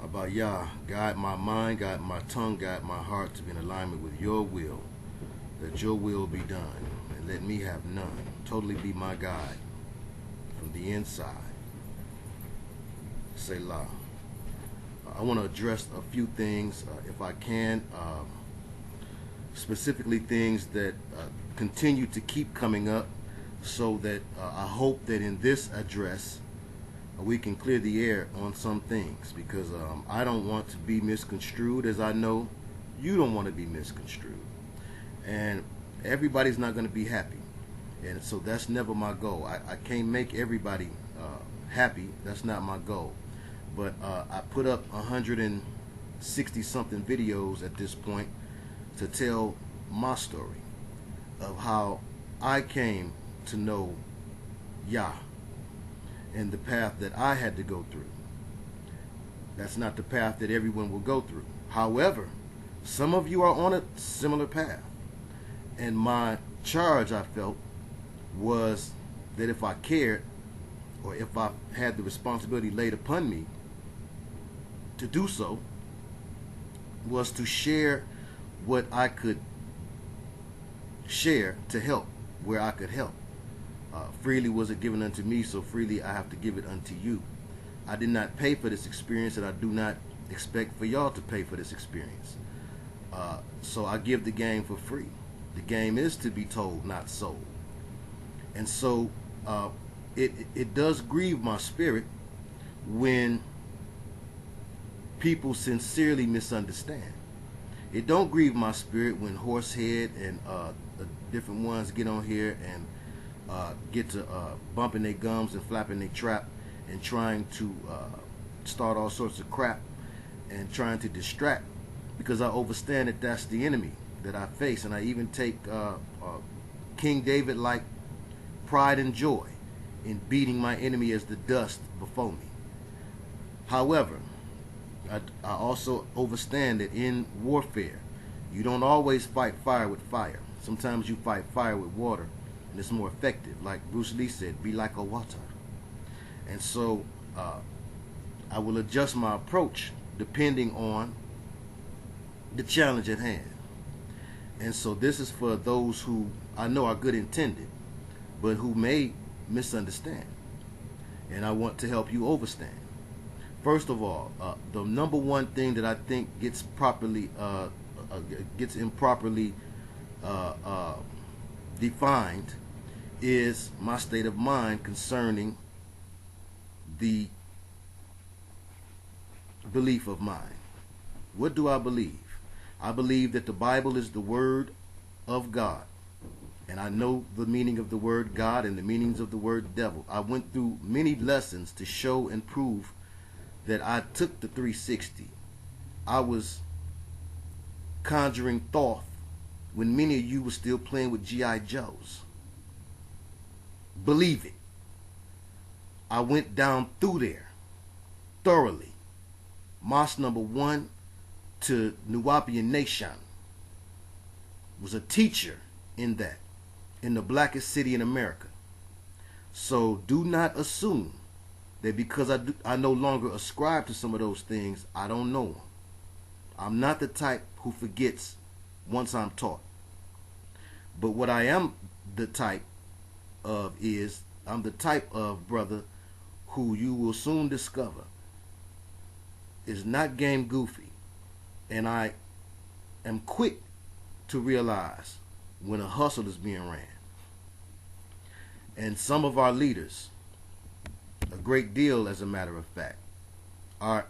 About Yah, guide my mind, guide my tongue, guide my heart to be in alignment with your will, that your will be done, and let me have none. Totally be my guide from the inside. Selah. I want to address a few things, if I can, specifically things that continue to keep coming up, so that I hope that in this address we can clear the air on some things, because I don't want to be misconstrued, as I know you don't want to be misconstrued, and everybody's not going to be happy, and so that's never my goal. I can't make everybody happy. That's not my goal. But I put up 160 something videos at this point to tell my story of how I came to know Yah and the path that I had to go through. That's not the path that everyone will go through. However, some of you are on a similar path, and my charge, I felt, was that if I cared, or if I had the responsibility laid upon me to do so, was to share what I could share to help where I could help. Freely was it given unto me, so freely I have to give it unto you. I did not pay for this experience, and I do not expect for y'all to pay for this experience. So I give the game for free. The game is to be told, not sold. And so it does grieve my spirit when people sincerely misunderstand. It don't grieve my spirit when Horsehead and the different ones get on here and get to bumping their gums and flapping their trap and trying to start all sorts of crap and trying to distract, because I understand that that's the enemy that I face, and I even take King David like pride and joy in beating my enemy as the dust before me. However, I also understand that in warfare, you don't always fight fire with fire. Sometimes you fight fire with water, and it's more effective. Like Bruce Lee said, be like a water. And so I will adjust my approach depending on the challenge at hand. And so this is for those who I know are good intended, but who may misunderstand. And I want to help you understand. First of all, the number one thing that I think gets improperly defined is my state of mind concerning the belief of mine. What do I believe? I believe that the Bible is the Word of God. And I know the meaning of the word God and the meanings of the word devil. I went through many lessons to show and prove that I took the 360. I was conjuring Thoth when many of you were still playing with G.I. Joes. Believe it. I went down through there thoroughly. Mosque number 1 to Nuwapian Nation was a teacher in that, in the blackest city in America. So do not assume that because I no longer ascribe to some of those things, I don't know them. I'm not the type who forgets once I'm taught. But what I am the type of is, I'm the type of brother who you will soon discover is not game goofy. And I am quick to realize when a hustle is being ran. And some of our leaders, a great deal as a matter of fact, are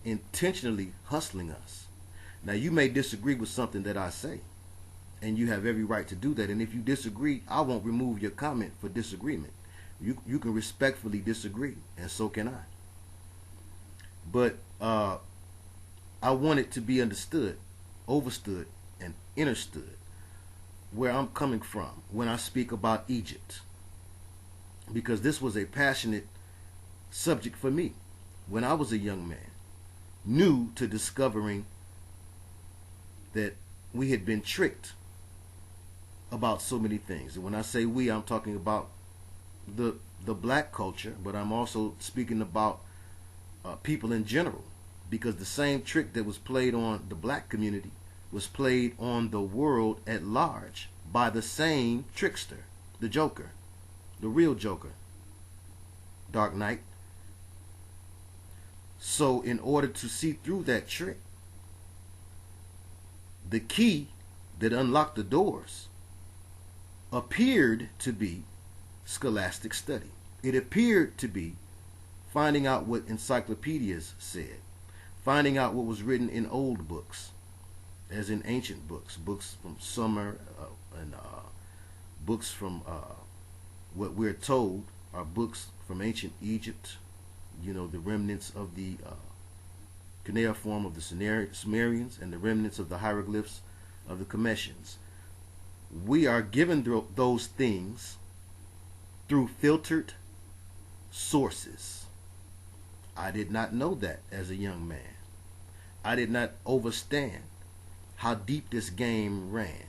intentionally hustling us. Now, you may disagree with something that I say, and you have every right to do that. And if you disagree, I won't remove your comment for disagreement. You can respectfully disagree, and so can I. But I want it to be understood, overstood, and understood where I'm coming from when I speak about Egypt, because this was a passionate subject for me when I was a young man, new to discovering that we had been tricked about so many things. And when I say we, I'm talking about the black culture, but I'm also speaking about people in general because the same trick that was played on the black community was played on the world at large by the same trickster, the Joker, the real Joker, Dark Knight. So in order to see through that trick, the key that unlocked the doors appeared to be scholastic study. It appeared to be finding out what encyclopedias said, finding out what was written in old books, as in ancient books, books from Sumer, and books from what we're told are books from ancient Egypt, you know, the remnants of the cuneiform of the Sumerians and the remnants of the hieroglyphs of the Cometians. We are given those things through filtered sources. I did not know that as a young man. I did not understand how deep this game ran.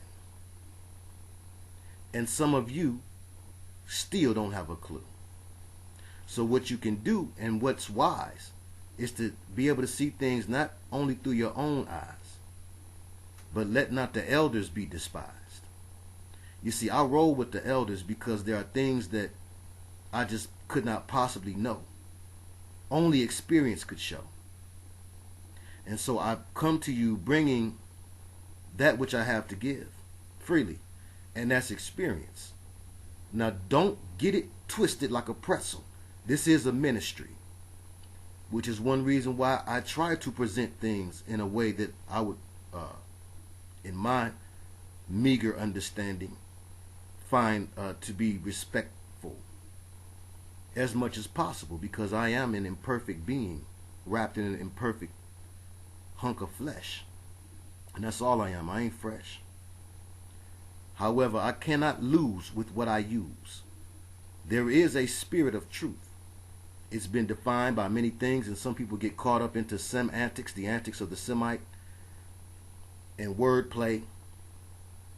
And some of you still don't have a clue. So what you can do, and what's wise, is to be able to see things not only through your own eyes, but let not the elders be despised. You see, I roll with the elders because there are things that I just could not possibly know. Only experience could show. And so I come to you bringing that which I have to give freely, and that's experience. Now don't get it twisted like a pretzel. This is a ministry, which is one reason why I try to present things in a way that I would, in my meager understanding, find to be respectful as much as possible, because I am an imperfect being wrapped in an imperfect hunk of flesh, and that's all I am. I ain't fresh. However, I cannot lose with what I use. There is a spirit of truth. It's been defined by many things, and some people get caught up into semantics, the antics of the Semite, and wordplay.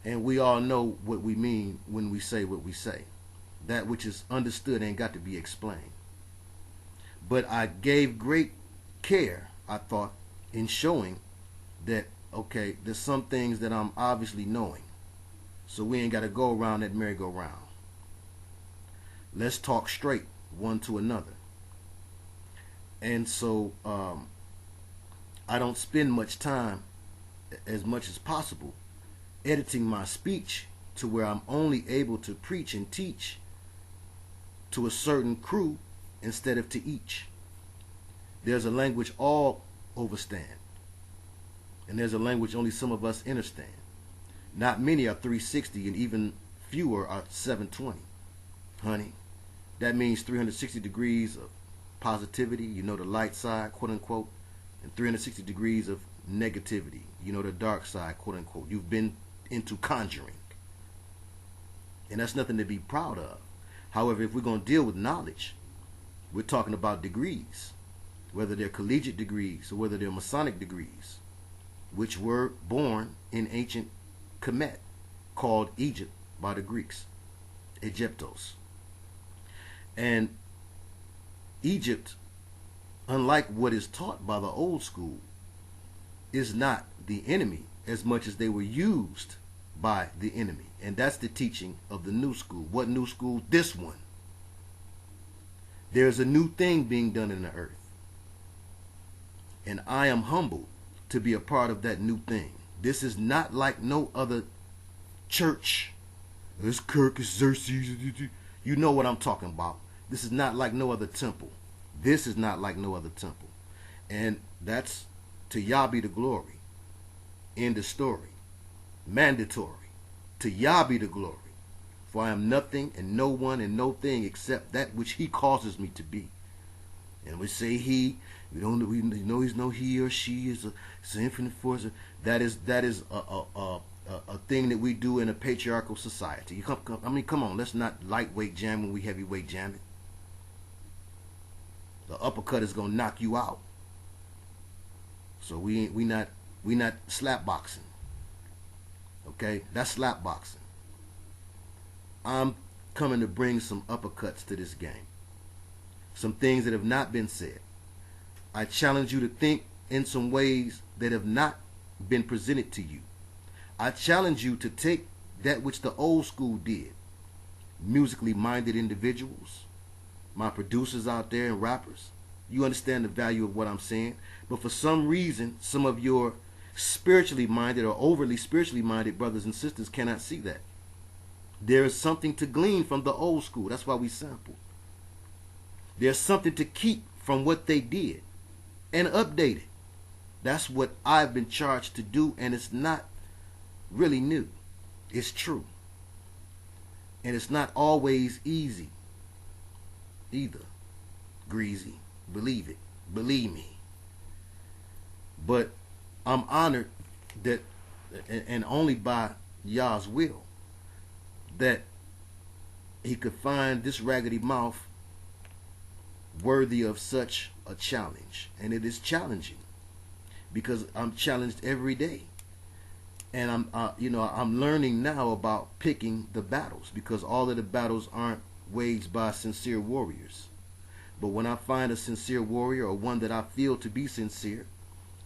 And we all know what we mean when we say what we say. That which is understood ain't got to be explained. But I gave great care, I thought, in showing that, okay, there's some things that I'm obviously knowing. So we ain't got to go around that merry-go-round. Let's talk straight one to another. And so I don't spend much time, as much as possible, editing my speech to where I'm only able to preach and teach to a certain crew instead of to each. There's a language all overstand, and there's a language only some of us understand. Not many are 360, and even fewer are 720. Honey, that means 360 degrees of positivity, you know, the light side, quote unquote, and 360 degrees of negativity, you know, the dark side, quote unquote. You've been into conjuring, and that's nothing to be proud of. However, if we're going to deal with knowledge, we're talking about degrees, whether they're collegiate degrees or whether they're Masonic degrees, which were born in ancient Kemet, called Egypt by the Greeks, Egyptos. And Egypt, unlike what is taught by the old school, is not the enemy as much as they were used by the enemy. And that's the teaching of the new school. What new school? This one. There's a new thing being done in the earth, and I am humbled to be a part of that new thing. This is not like no other church. It's Kirk, it's Xerxes. You know what I'm talking about. This is not like no other temple. This is not like no other temple. And that's to Yah be the glory. End of story. Mandatory. To Yah be the glory. For I am nothing and no one and no thing except that which he causes me to be. And we say he, we know he's no he or she is an infinite force. That is a thing that we do in a patriarchal society. Come on, let's not lightweight jam when we heavyweight jam it. The uppercut is gonna knock you out. So we not slap boxing. Okay, that's slap boxing. I'm coming to bring some uppercuts to this game. Some things that have not been said. I challenge you to think in some ways that have not been presented to you. I challenge you to take that which the old school did, musically minded individuals, my producers out there and rappers. You understand the value of what I'm saying. But for some reason, some of your spiritually minded or overly spiritually minded brothers and sisters cannot see that. There is something to glean from the old school. That's why we sample. There's something to keep from what they did and update it. That's what I've been charged to do, and it's not really new. It's true. And it's not always easy either. Greasy. Believe it. Believe me. But I'm honored that, and only by Yah's will, that he could find this raggedy mouth worthy of such a challenge. And it is challenging because I'm challenged every day. And I'm learning now about picking the battles, because all of the battles aren't waged by sincere warriors. But when I find a sincere warrior, or one that I feel to be sincere,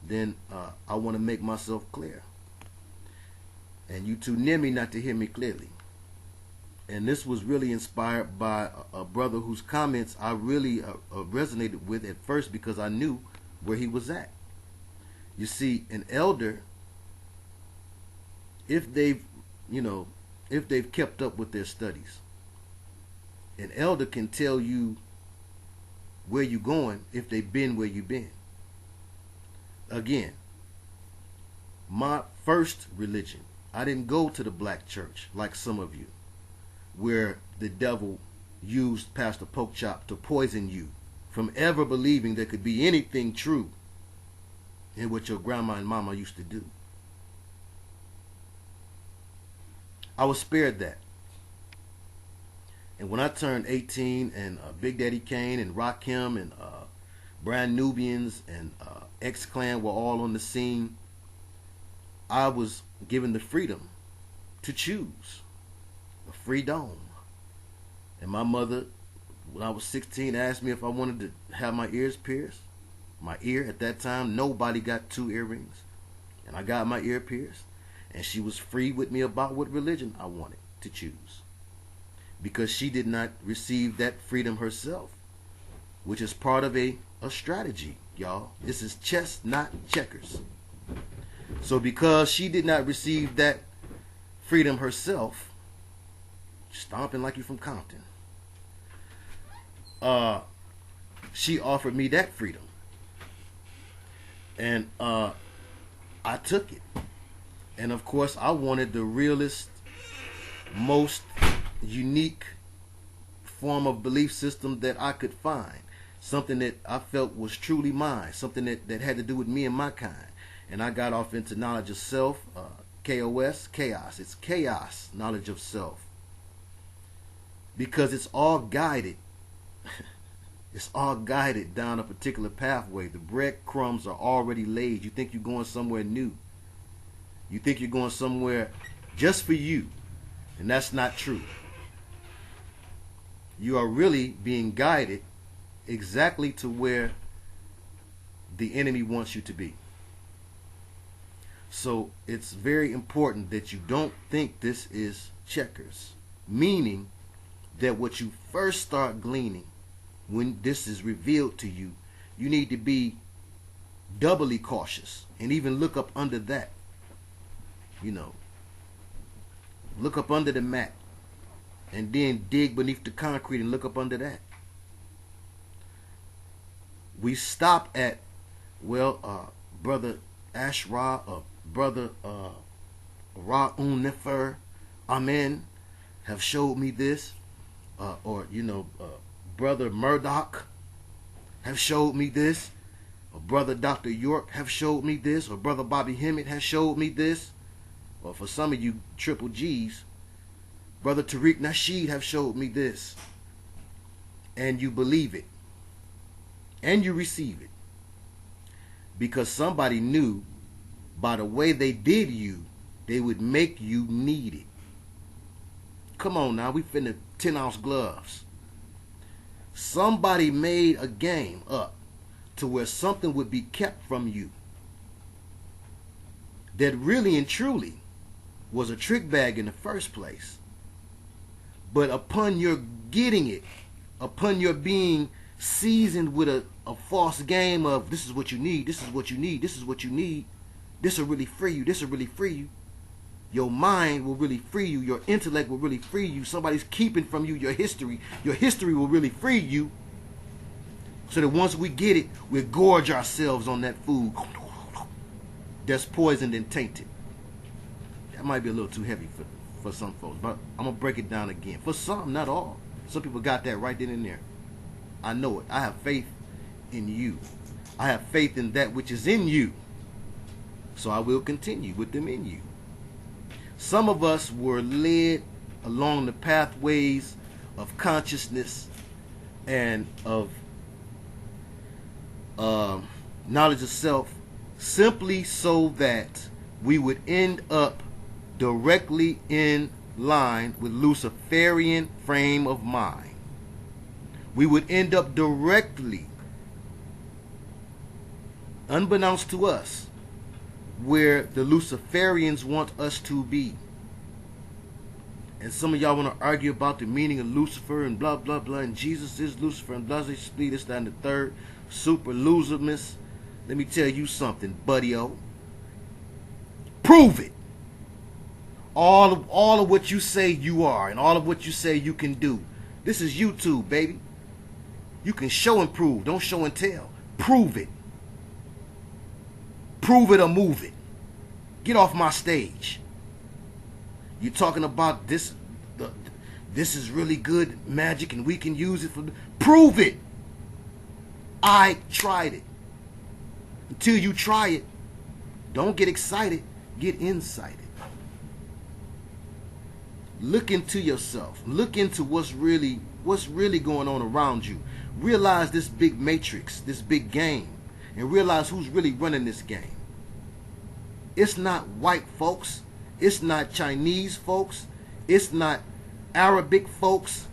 then I want to make myself clear. And you too near me not to hear me clearly. And this was really inspired by a brother whose comments I really resonated with at first, because I knew where he was at. You see, an elder, if they've kept up with their studies, an elder can tell you where you're going if they've been where you've been. Again, my first religion, I didn't go to the black church like some of you, where the devil used Pastor Porkchop to poison you from ever believing there could be anything true in what your grandma and mama used to do. I was spared that. And when I turned 18 and Big Daddy Kane and Rakim and Brand Nubians and X-Clan were all on the scene, I was given the freedom to choose. A freedom. And my mother, when I was 16, asked me if I wanted to have my ears pierced. My ear, at that time, nobody got 2 earrings. And I got my ear pierced. And she was free with me about what religion I wanted to choose, because she did not receive that freedom herself, which is part of a strategy, y'all. This is chess, not checkers. So because she did not receive that freedom herself, stomping like you from Compton, she offered me that freedom. And I took it. And of course, I wanted the realest, most unique form of belief system that I could find. Something that I felt was truly mine. Something that had to do with me and my kind. And I got off into knowledge of self. KOS, chaos. It's chaos, knowledge of self. Because it's all guided. It's all guided down a particular pathway. The breadcrumbs are already laid. You think you're going somewhere new. You think you're going somewhere just for you. And that's not true. You are really being guided exactly to where the enemy wants you to be. So it's very important that you don't think this is checkers. Meaning that what you first start gleaning, when this is revealed to you, you need to be doubly cautious and even look up under that. Look up under the mat and then dig beneath the concrete and look up under that. We stop at, Brother Ashra or Brother Ra'unifer, Amen, have showed me this. Brother Murdoch have showed me this. Or Brother Dr. York have showed me this. Or Brother Bobby Hemmett has showed me this. Or for some of you triple G's, Brother Tariq Nasheed have showed me this. And you believe it. And you receive it. Because somebody knew by the way they did you, they would make you need it. Come on now, we finna 10-ounce gloves. Somebody made a game up to where something would be kept from you that really and truly was a trick bag in the first place. But upon your getting it, upon your being seasoned with a false game of this is what you need, this is what you need, this is what you need, this will really free you, this will really free you. Your mind will really free you. Your intellect will really free you. Somebody's keeping from you your history. Your history will really free you. So that once we get it, we gorge ourselves on that food that's poisoned and tainted. That might be a little too heavy for some folks, but I'm going to break it down again. For some, not all. Some people got that right then and there. I know it. I have faith in you. I have faith in that which is in you. So I will continue with them in you. Some of us were led along the pathways of consciousness and of knowledge of self simply so that we would end up directly in line with Luciferian frame of mind. We would end up directly, unbeknownst to us, where the Luciferians want us to be. And some of y'all want to argue about the meaning of Lucifer and blah blah blah, and Jesus is Lucifer and blah blah blah, this, that, and the third. Super losermus. Let me tell you something, buddy-o. Prove it. All of what you say you are and all of what you say you can do. This is YouTube, baby. You can show and prove. Don't show and tell. Prove it. Prove it or move it. Get off my stage. You're talking about this is really good magic and we can use it for... Prove it. I tried it. Until you try it, don't get excited. Get incited. Look into yourself. Look into what's really going on around you. Realize this big matrix, this big game, and realize who's really running this game. It's not white folks. It's not Chinese folks. It's not Arabic folks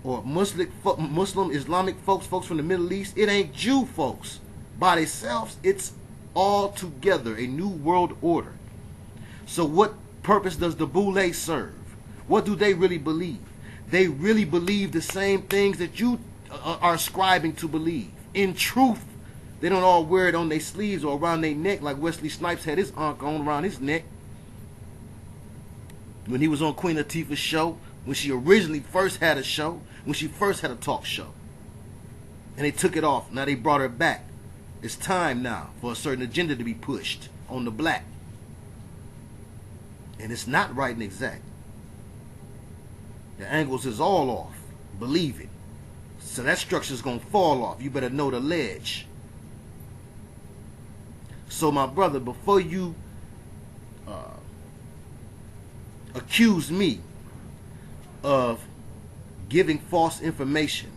or Muslim, Islamic folks from the Middle East. It ain't Jew folks by themselves. It's all together, a new world order. So what purpose does the Boule serve? What do they really believe? They really believe the same things that you are ascribing to believe. In truth, they don't all wear it on their sleeves or around their neck like Wesley Snipes had his ankh on around his neck when he was on Queen Latifah's show, when she originally first had a show, when she first had a talk show. And they took it off. Now they brought her back. It's time now for a certain agenda to be pushed on the black. And it's not right and exact. The angles is all off. Believe it. So that structure's going to fall off. You better know the ledge. So my brother, before you accuse me of giving false information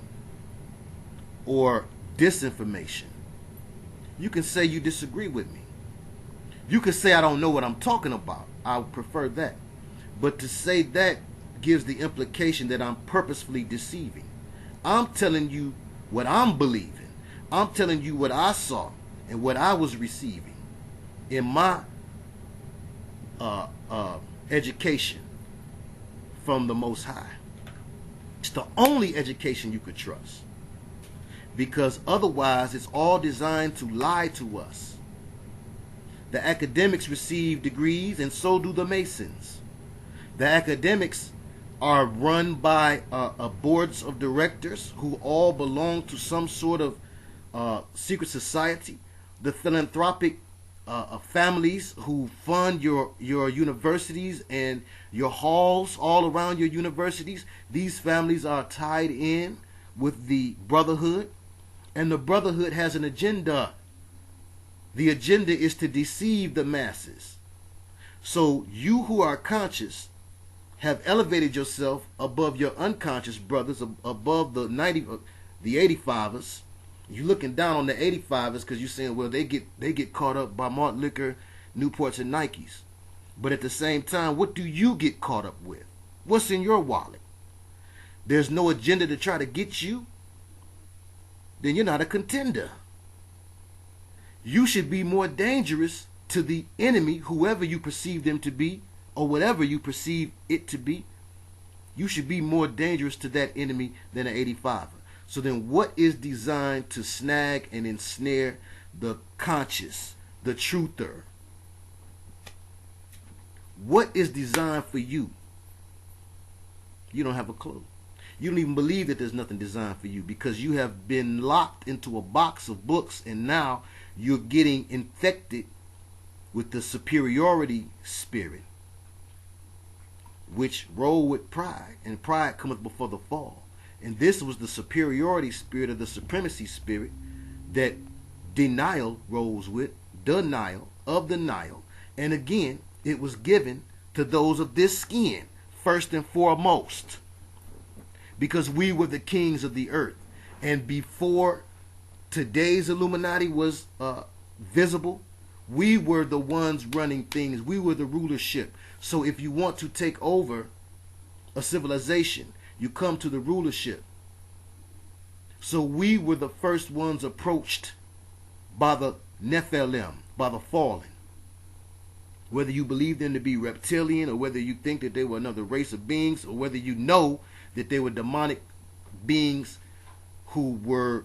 or disinformation, you can say you disagree with me. You can say I don't know what I'm talking about. I would prefer that. But to say that gives the implication that I'm purposefully deceiving. I'm telling you what I'm believing. I'm telling you what I saw and what I was receiving in my education from the Most High. It's the only education you could trust, because otherwise it's all designed to lie to us. The academics receive degrees and so do the Masons. The academics are run by boards of directors who all belong to some sort of secret society. The philanthropic families who fund your universities and your halls all around your universities, these families are tied in with the Brotherhood, and the Brotherhood has an agenda. The agenda is to deceive the masses. So you who are conscious have elevated yourself above your unconscious brothers, above the 85ers. You're looking down on the 85ers because you're saying, well, they get caught up by malt liquor, Newports, and Nikes. But at the same time, what do you get caught up with? What's in your wallet? There's no agenda to try to get you? Then you're not a contender. you should be more dangerous to the enemy, whoever you perceive them to be, or whatever you perceive it to be. You should be more dangerous to that enemy than an 85er. So then what is designed to snag and ensnare the conscious, the truther? What is designed for you? You don't have a clue. You don't even believe that there's nothing designed for you, because you have been locked into a box of books, and now you're getting infected with the superiority spirit, which roll with pride, and pride cometh before the fall. And this was the superiority spirit, or the supremacy spirit, that denial rolls with, denial of the Nile. And again, it was given to those of this skin, first and foremost, because we were the kings of the earth. And before today's Illuminati was visible, we were the ones running things. We were the rulership. So if you want to take over a civilization, you come to the rulership. So we were the first ones approached by the Nephilim, by the fallen. Whether you believe them to be reptilian, or whether you think that they were another race of beings, or whether you know that they were demonic beings who were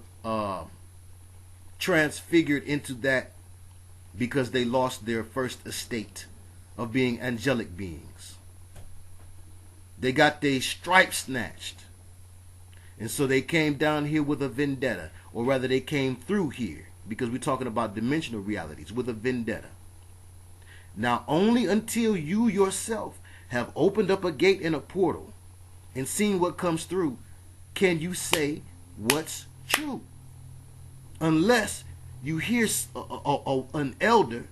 transfigured into that because they lost their first estate of being angelic beings. They got their stripes snatched. And so they came down here with a vendetta, or rather they came through here, because we're talking about dimensional realities, with a vendetta. Now, only until you yourself have opened up a gate and a portal and seen what comes through can you say what's true. Unless you hear an elder,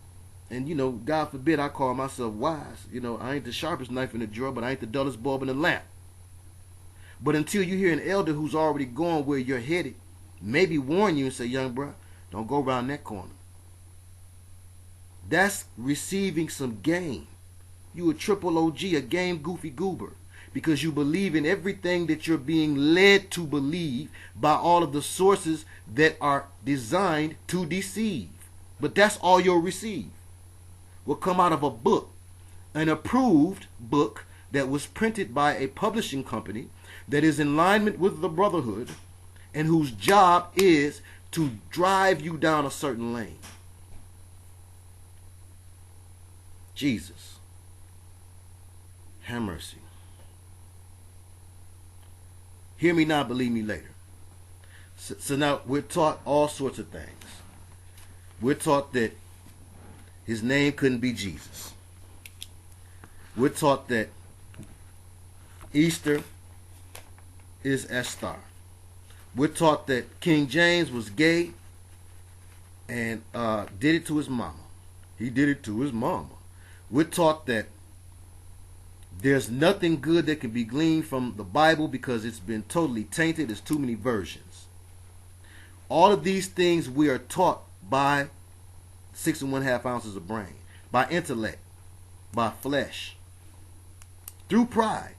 and, you know, God forbid I call myself wise. You know, I ain't the sharpest knife in the drawer, but I ain't the dullest bulb in the lamp. But until you hear an elder who's already going where you're headed, maybe warn you and say, young bro, don't go around that corner. That's receiving some game. You a triple OG, a game goofy goober, because you believe in everything that you're being led to believe by all of the sources that are designed to deceive. But that's all you'll receive. Will come out of a book, an approved book that was printed by a publishing company that is in alignment with the Brotherhood, and whose job is to drive you down a certain lane. Jesus, have mercy. Hear me now, believe me later. So now we're taught all sorts of things. We're taught that his name couldn't be Jesus. We're taught that Easter is Esther. We're taught that King James was gay and did it to his mama. He did it to his mama. We're taught that there's nothing good that can be gleaned from the Bible because it's been totally tainted. There's too many versions. All of these things we are taught by 6 1/2 ounces of brain, by intellect, by flesh, through pride.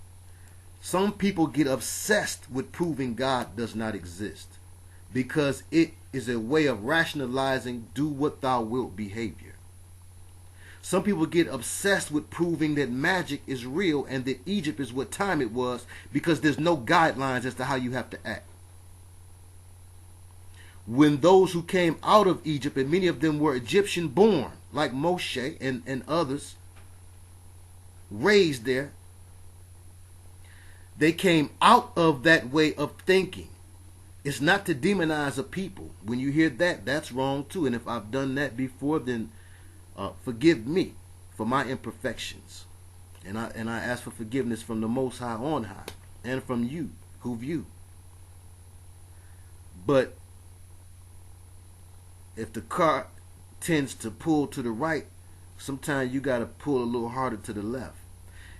Some people get obsessed with proving God does not exist because it is a way of rationalizing do what thou wilt behavior. Some people get obsessed with proving that magic is real and that Egypt is what time it was because there's no guidelines as to how you have to act. When those who came out of Egypt, and many of them were Egyptian born, like Moshe and others, raised there, they came out of that way of thinking. It's not to demonize a people. When you hear that, that's wrong too. And if I've done that before, then forgive me for my imperfections. And I ask for forgiveness from the Most High on high, and from you who view. But if the car tends to pull to the right, sometimes you got to pull a little harder to the left.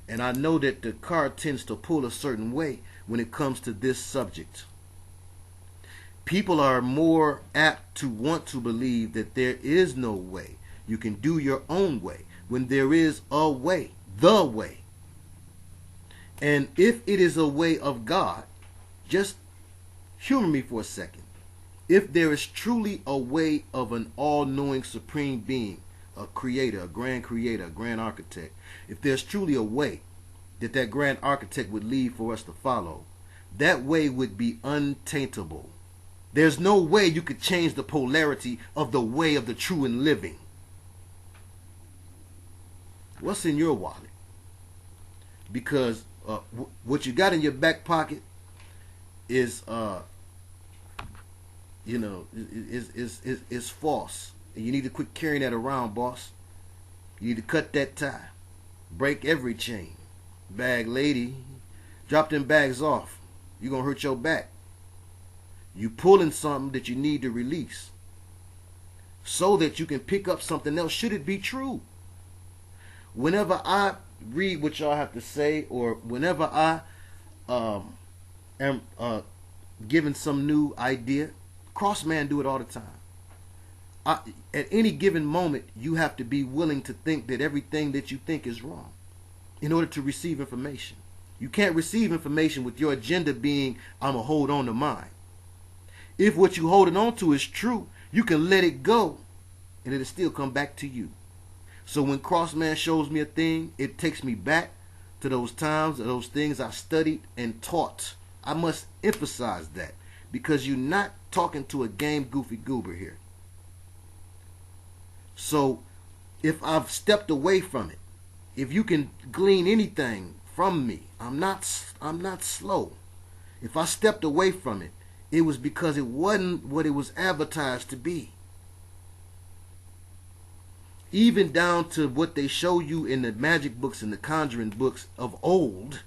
And I know that the car tends to pull a certain way when it comes to this subject. People are more apt to want to believe that there is no way. You can do your own way when there is a way, the way. And if it is a way of God, just humor me for a second. If there is truly a way of an all-knowing supreme being, a creator, a grand architect, if there's truly a way that that grand architect would leave for us to follow, that way would be untaintable. There's no way you could change the polarity of the way of the true and living. What's in your wallet? Because what you got in your back pocket is is false. And you need to quit carrying that around, boss. You need to cut that tie. Break every chain. Bag lady, drop them bags off. You're going to hurt your back. You pulling something that you need to release so that you can pick up something else should it be true. Whenever I read what y'all have to say, or whenever I am given some new idea, Crossman do it all the time. At any given moment, you have to be willing to think that everything that you think is wrong in order to receive information. You can't receive information with your agenda being, I'm going to hold on to mine. If what you're holding on to is true, you can let it go and it'll still come back to you. So when Crossman shows me a thing, it takes me back to those times, those things I studied and taught. I must emphasize that, because you're not talking to a game goofy goober here. So if I've stepped away from it, if you can glean anything from me, I'm not slow. If I stepped away from it, it was because it wasn't what it was advertised to be. Even down to what they show you in the magic books and the conjuring books of old.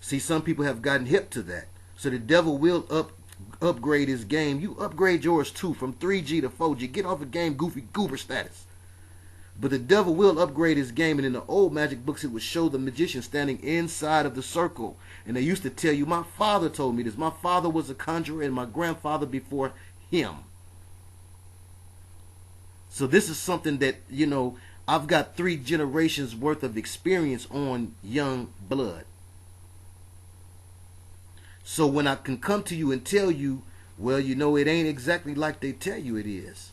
See, some people have gotten hip to that. So the devil will upgrade his game. You upgrade yours too, from 3G to 4G. Get off of game goofy goober status. But the devil will upgrade his game, and in the old magic books it would show the magician standing inside of the circle. And they used to tell you, my father told me this. My father was a conjurer and my grandfather before him. So this is something that, I've got 3 generations worth of experience on young blood. So when I can come to you and tell you, well, it ain't exactly like they tell you it is.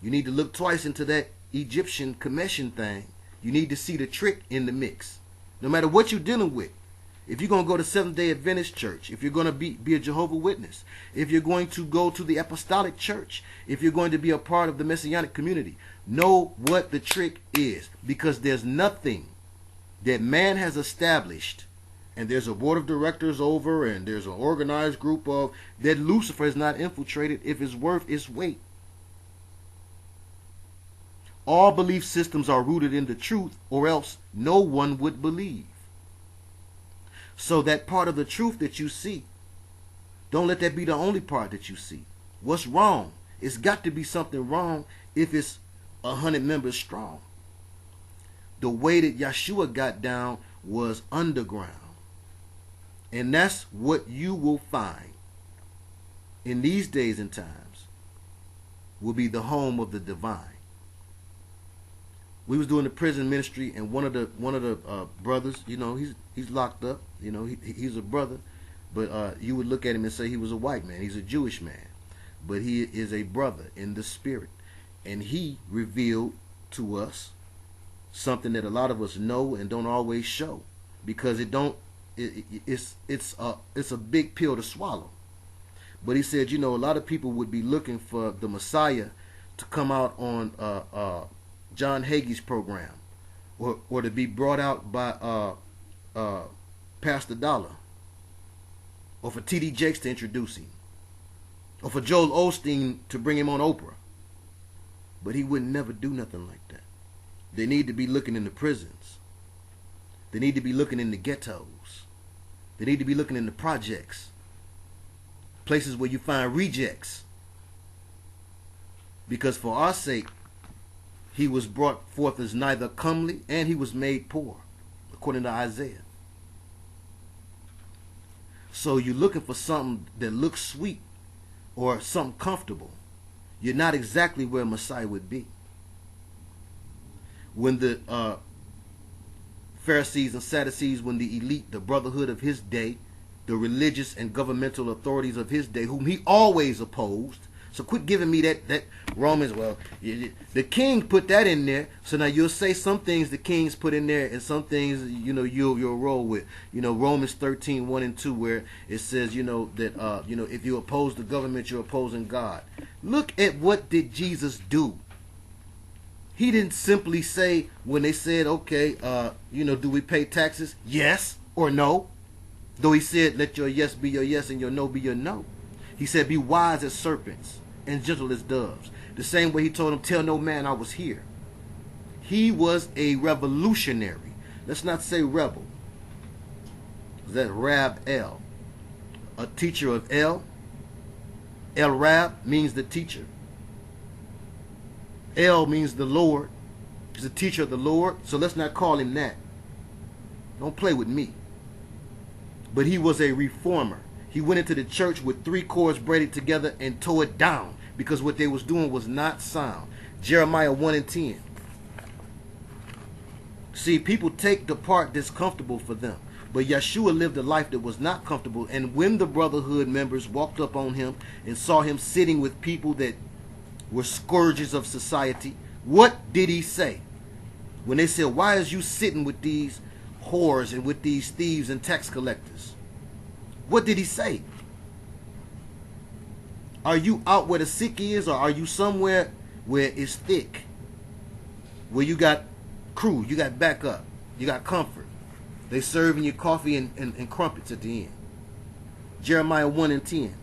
You need to look twice into that Egyptian commission thing. You need to see the trick in the mix. No matter what you're dealing with. If you're going to go to Seventh-day Adventist church, if you're going to be a Jehovah's Witness, if you're going to go to the Apostolic Church, if you're going to be a part of the Messianic community, know what the trick is. Because there's nothing that man has established, and there's a board of directors over, and there's an organized group of, that Lucifer has not infiltrated if it's worth its weight. All belief systems are rooted in the truth, or else no one would believe. So that part of the truth that you see, don't let that be the only part that you see. What's wrong? It's got to be something wrong if it's 100 members strong. The way that YAHshua got down was underground. And that's what you will find in these days and times will be the home of the divine. We was doing the prison ministry, and one of the brothers, he's locked up. He's a brother, but you would look at him and say he was a white man. He's a Jewish man, but he is a brother in the spirit, and he revealed to us something that a lot of us know and don't always show, because it's a big pill to swallow. But he said, a lot of people would be looking for the Messiah to come out on John Hagee's program, or to be brought out by Pastor Dollar, or for T.D. Jakes to introduce him, or for Joel Osteen to bring him on Oprah. But he would never do nothing like that. They need to be looking in the prisons. They need to be looking in the ghettos. They need to be looking in the projects, places where you find rejects. Because for our sake, he was brought forth as neither comely, and he was made poor, according to Isaiah. So you're looking for something that looks sweet or something comfortable. You're not exactly where Messiah would be. When the Pharisees and Sadducees, when the elite, the brotherhood of his day, the religious and governmental authorities of his day, whom he always opposed. So quit giving me that Romans, well, the king put that in there. So now you'll say some things the kings put in there, and some things, you'll roll with. Romans 13, 1 and 2, where it says, that, if you oppose the government, you're opposing God. Look at what did Jesus do. He didn't simply say, when they said, okay, do we pay taxes? Yes or no? Though he said, let your yes be your yes and your no be your no. He said, be wise as serpents and gentle as doves. The same way he told them, tell no man I was here. He was a revolutionary. Let's not say rebel. That's Rab El. A teacher of El. El Rab means the teacher. El means the Lord. He's a teacher of the Lord. So let's not call him that. Don't play with me. But he was a reformer. He went into the church with 3 cords braided together and tore it down because what they was doing was not sound. Jeremiah 1 and 10. See, people take the part that's comfortable for them. But YAHshua lived a life that was not comfortable. And when the brotherhood members walked up on him and saw him sitting with people that were scourges of society, what did he say? When they said, why is you sitting with these whores and with these thieves and tax collectors? What did he say? Are you out where the sick is, or are you somewhere where it's thick? Where you got crew, you got backup, you got comfort. They serving you coffee and crumpets at the end. Jeremiah 1 and 10.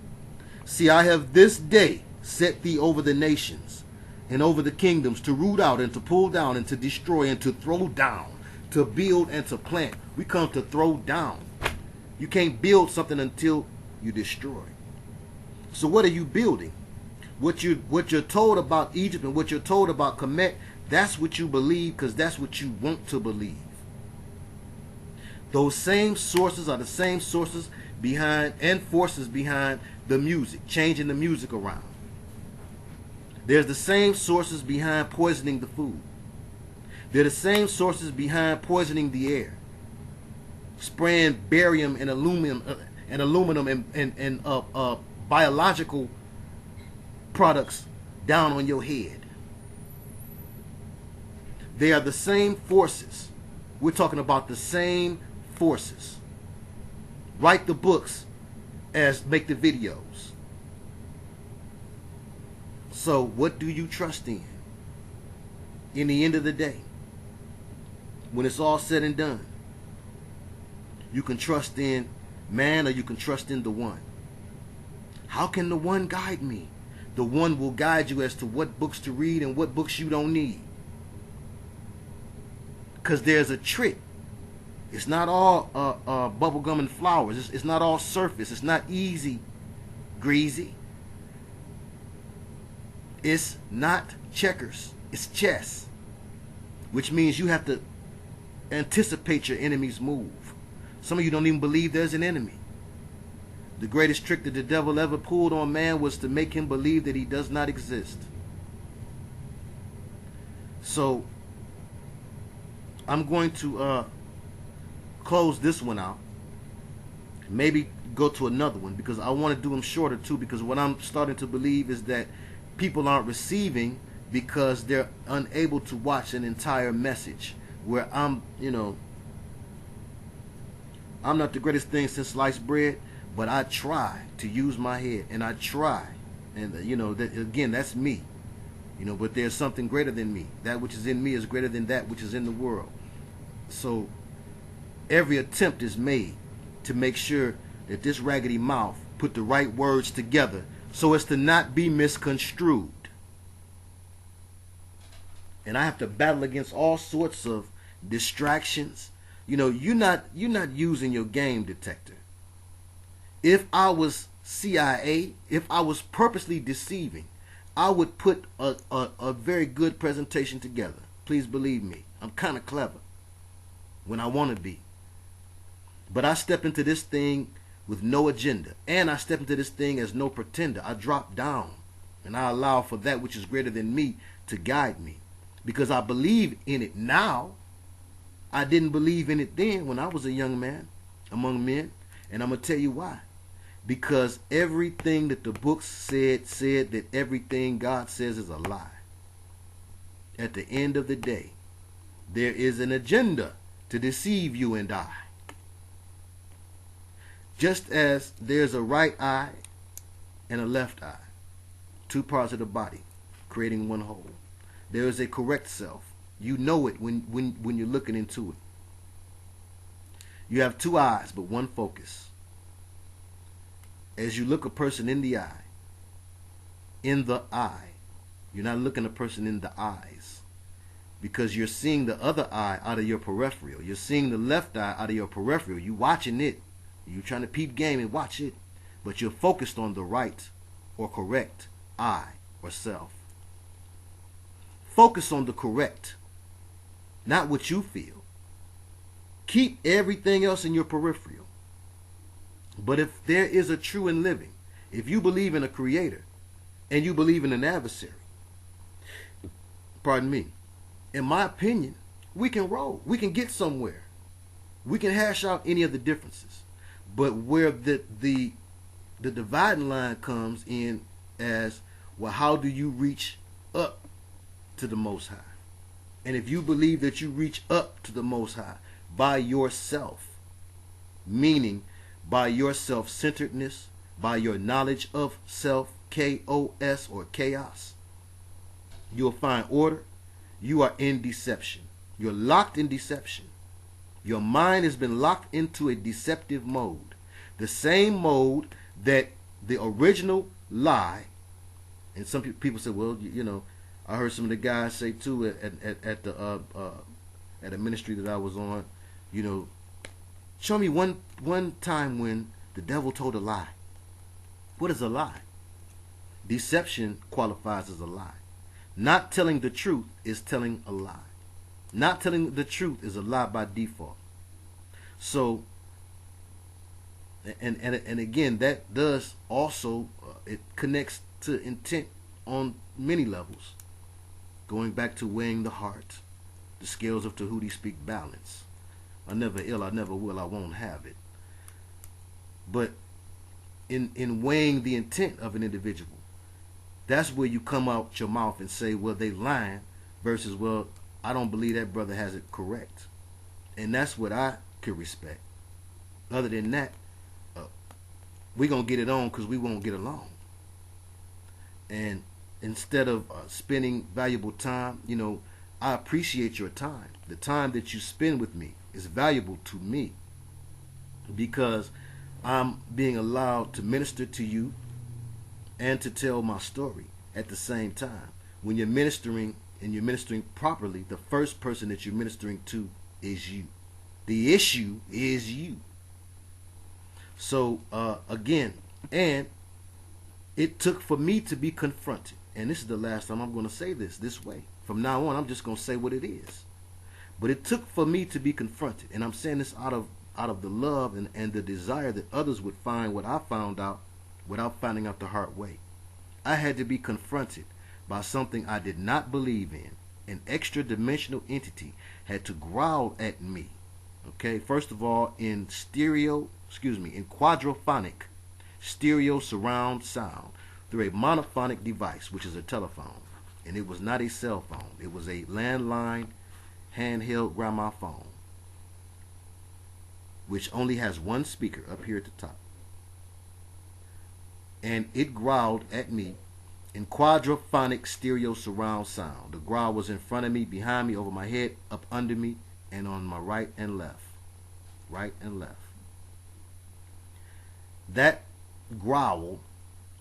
See, I have this day set thee over the nations and over the kingdoms, to root out and to pull down and to destroy and to throw down, to build and to plant. We come to throw down. You can't build something until you destroy. So what are you building? What you're told about Egypt and what you're told about Kemet, that's what you believe because that's what you want to believe. Those same sources are the same sources behind and forces behind the music, changing the music around. There's the same sources behind poisoning the food. They're the same sources behind poisoning the air, spraying barium and aluminum and biological products down on your head. They are the same forces. We're talking about the same forces. Write the books as make the videos. So what do you trust in the end of the day? When it's all said and done, you can trust in man or you can trust in the one. How can the one guide me? The one will guide you as to what books to read and what books you don't need. Because there's a trick. It's not all bubblegum and flowers. It's not all surface. It's not easy, greasy. It's not checkers. It's chess. Which means you have to anticipate your enemy's move. Some of you don't even believe there's an enemy. The greatest trick that the devil ever pulled on man was to make him believe that he does not exist. So I'm going to close this one out. Maybe go to another one because I want to do them shorter too, because what I'm starting to believe is that people aren't receiving because they're unable to watch an entire message. Where I'm not the greatest thing since sliced bread, but I try to use my head, and I try, and that, again, that's me, but there's something greater than me. That which is in me is greater than that which is in the world. So every attempt is made to make sure that this raggedy mouth put the right words together so as to not be misconstrued. And I have to battle against all sorts of distractions. You're not using your game detector. If I was CIA, if I was purposely deceiving, I would put a very good presentation together. Please believe me, I'm kind of clever when I want to be. But I step into this thing with no agenda, and I step into this thing as no pretender. I drop down and I allow for that which is greater than me to guide me, because I believe in it now. I didn't believe in it then when I was a young man among men, And I'm going to tell you why. Because everything that the book said that everything God says is a lie. At the end of the day, there is an agenda to deceive you and I. Just as there's a right eye and a left eye, two parts of the body creating one whole, there is a correct self. You know it when you're looking into it. You have two eyes but one focus. As you look a person in the eye, you're not looking a person in the eyes, because you're seeing the other eye out of your peripheral. You're seeing the left eye out of your peripheral. You're watching it. You're trying to peep game and watch it, but you're focused on the right or correct eye or self. Focus on the correct, not what you feel. Keep everything else in your peripheral. But if there is a true and living, if you believe in a creator and you believe in an adversary, pardon me, in my opinion, we can roll. We can get somewhere. We can hash out any of the differences. But where the dividing line comes in as, well, how do you reach up to the Most High? And if you believe that you reach up to the Most High by yourself, meaning by your self-centeredness, by your knowledge of self, K-O-S, or chaos, you'll find order. You are in deception. You're locked in deception. Your mind has been locked into a deceptive mode. The same mode that the original lie, and some people say, well, you know, I heard some of the guys say too at a ministry that I was on, you know, show me one time when the devil told a lie. What is a lie? Deception qualifies as a lie. Not telling the truth is telling a lie. Not telling the truth is a lie by default. So, and again, that does also, it connects to intent on many levels. Going back to weighing the heart, the scales of Tahuti speak balance. I never ill, I never will, I won't have it. But in weighing the intent of an individual, that's where you come out your mouth and say, well, they lying, versus, well, I don't believe that brother has it correct. And that's what I could respect. Other than that, we're going to get it on because we won't get along. And instead of spending valuable time, you know, I appreciate your time. The time that you spend with me is valuable to me because I'm being allowed to minister to you and to tell my story at the same time. When you're ministering and you're ministering properly, the first person that you're ministering to is you. The issue is you. So again, and it took for me to be confronted. And this is the last time I'm going to say this way. From now on, I'm just going to say what it is. But it took for me to be confronted. And I'm saying this out of the love and the desire that others would find what I found out without finding out the hard way. I had to be confronted by something I did not believe in. An extra-dimensional entity had to growl at me. Okay, first of all, in quadraphonic stereo surround sound through a monophonic device, which is a telephone. And it was not a cell phone. It was a landline, handheld grandma phone, which only has one speaker up here at the top. And it growled at me in quadraphonic stereo surround sound. The growl was in front of me, behind me, over my head, up under me, and on my right and left. Right and left. That growl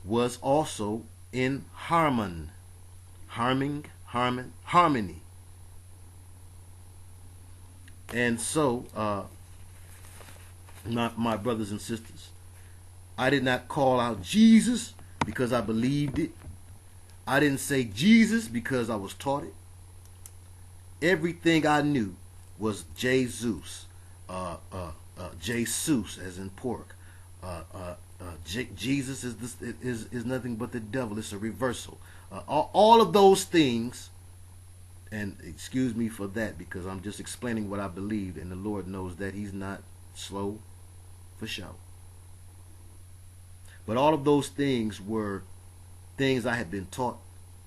was also in harmony. And so, my brothers and sisters, I did not call out Jesus because I believed it. I didn't say Jesus because I was taught it. Everything I knew was Jesus, Jesus as in pork. Jesus is nothing but the devil. It's a reversal. All of those things, and excuse me for that because I'm just explaining what I believe, and the Lord knows that He's not slow for show. But all of those things were things I had been taught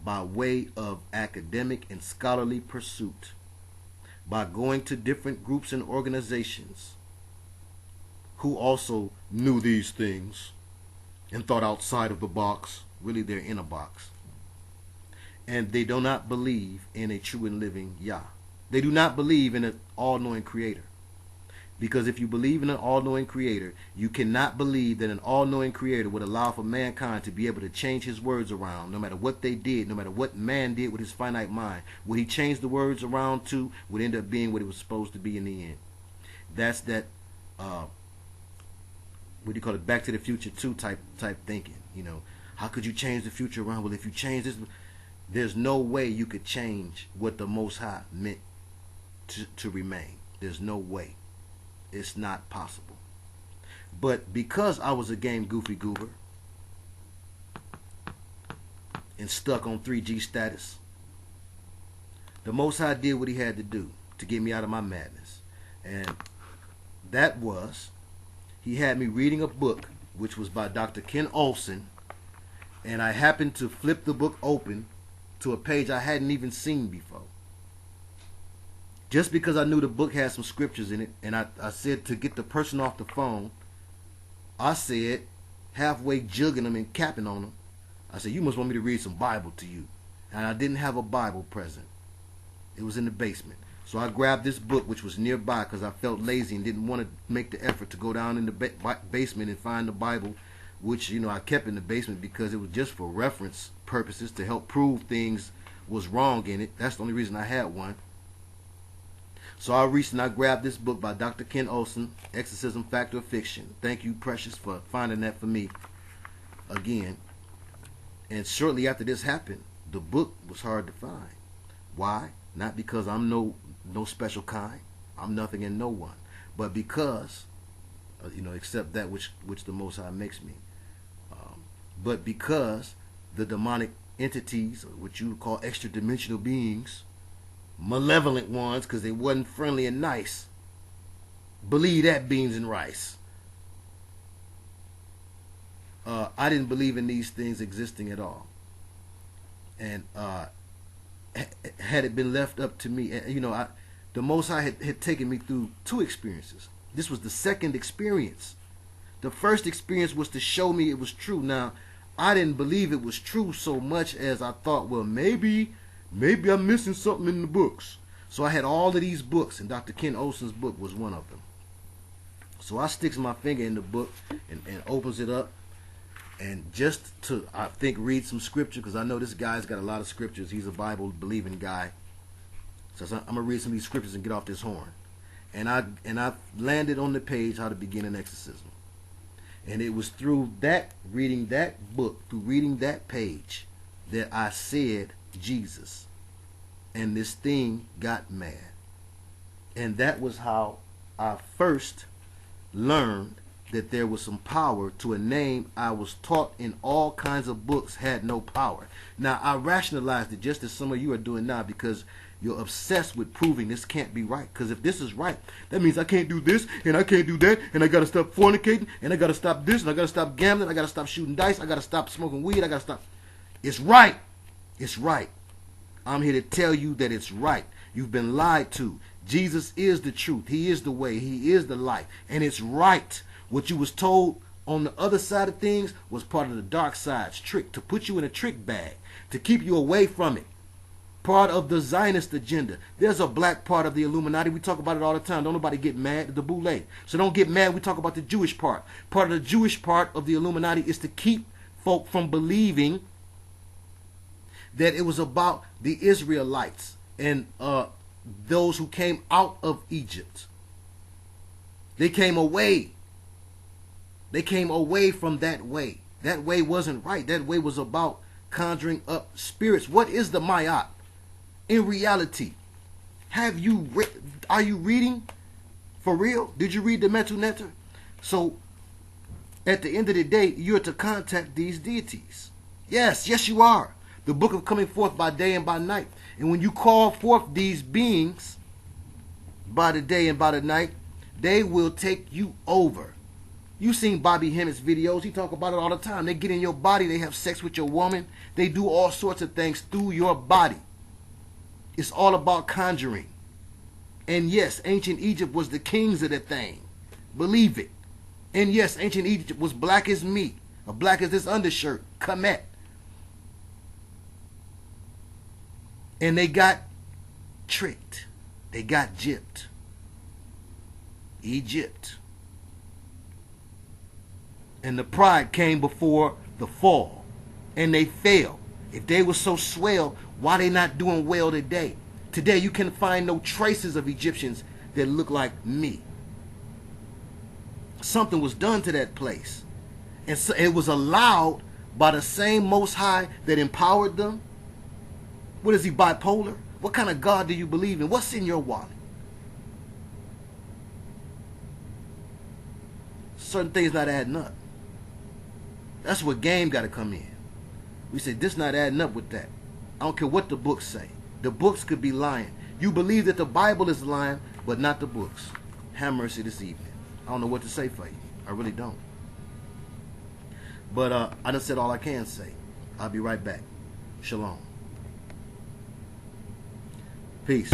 by way of academic and scholarly pursuit, by going to different groups and organizations who also knew these things and thought outside of the box. Really, they're in a box. And they do not believe in a true and living Yah. They do not believe in an all-knowing creator. Because if you believe in an all-knowing creator, you cannot believe that an all-knowing creator would allow for mankind to be able to change his words around, no matter what they did, no matter what man did with his finite mind. What he changed the words around to would end up being what it was supposed to be in the end. That's that, what do you call it, Back to the Future 2 type thinking. You know, how could you change the future around? Well, if you change this, there's no way you could change what the Most High meant to remain. There's no way. It's not possible. But because I was a game goofy goober and stuck on 3G status, the Most High did what he had to do to get me out of my madness. And that was, he had me reading a book which was by Dr. Ken Olson, and I happened to flip the book open to a page I hadn't even seen before. Just because I knew the book had some scriptures in it, and I said to get the person off the phone, I said, halfway jugging them and capping on them, I said, you must want me to read some Bible to you. And I didn't have a Bible present. It was in the basement. So I grabbed this book, which was nearby, because I felt lazy and didn't want to make the effort to go down in the basement and find the Bible, which, you know, I kept in the basement because it was just for reference purposes to help prove things was wrong in it. That's the only reason I had one. So I reached and I grabbed this book by Dr. Ken Olson, Exorcism, Fact or Fiction. Thank you, Precious, for finding that for me again. And shortly after this happened, the book was hard to find. Why? Not because I'm no special kind. I'm nothing and no one. But because, you know, except that which the Most High makes me. But because the demonic entities, or what you call extra-dimensional beings, malevolent ones, because they wasn't friendly and nice, believe that beans and rice. I didn't believe in these things existing at all. And had it been left up to me, you know, the Most High had taken me through 2 experiences. This was the second experience. The first experience was to show me it was true. Now, I didn't believe it was true so much as I thought, well, maybe I'm missing something in the books. So I had all of these books, and Dr. Ken Olson's book was one of them. So I sticks my finger in the book and opens it up, and just to, I think, read some scripture, because I know this guy's got a lot of scriptures. He's a Bible-believing guy. So I'm going to read some of these scriptures and get off this horn. And I landed on the page, How to Begin an Exorcism. And it was through that, reading that book, through reading that page, that I said Jesus. And this thing got mad. And that was how I first learned that there was some power to a name I was taught in all kinds of books had no power. Now, I rationalized it just as some of you are doing now, because you're obsessed with proving this can't be right. Because if this is right, that means I can't do this, and I can't do that, and I got to stop fornicating, and I got to stop this, and I got to stop gambling, I got to stop shooting dice, I got to stop smoking weed, I got to stop. It's right. It's right. I'm here to tell you that it's right. You've been lied to. Jesus is the truth. He is the way. He is the life. And it's right. What you was told on the other side of things was part of the dark side's trick, to put you in a trick bag, to keep you away from it. Part of the Zionist agenda. There's a black part of the Illuminati. We talk about it all the time. Don't nobody get mad. The boule. So don't get mad. We talk about the Jewish part. Part of the Jewish part of the Illuminati is to keep folk from believing that it was about the Israelites and those who came out of Egypt. They came away. They came away from that way. That way wasn't right. That way was about conjuring up spirits. What is the MessiYAH? In reality, are you reading for real? Did you read the Mental Netter? So, at the end of the day, you're to contact these deities. Yes, you are. The book of coming forth by day and by night. And when you call forth these beings by the day and by the night, they will take you over. You seen Bobby Hemmitt's videos. He talk about it all the time. They get in your body. They have sex with your woman. They do all sorts of things through your body. It's all about conjuring. And yes, ancient Egypt was the kings of the thing. Believe it. And yes, ancient Egypt was black as meat, or black as this undershirt, Kemet. And they got tricked. They got gypped. Egypt. And the pride came before the fall. And they fell. If they were so swell, why they not doing well today? Today you can find no traces of Egyptians that look like me. Something was done to that place. And so it was allowed by the same Most High that empowered them. What is he, bipolar? What kind of God do you believe in? What's in your wallet? Certain things not adding up. That's where game got to come in. We say, this not adding up with that. I don't care what the books say. The books could be lying. You believe that the Bible is lying, but not the books. Have mercy this evening. I don't know what to say for you. I really don't. But I done said all I can say. I'll be right back. Shalom. Peace.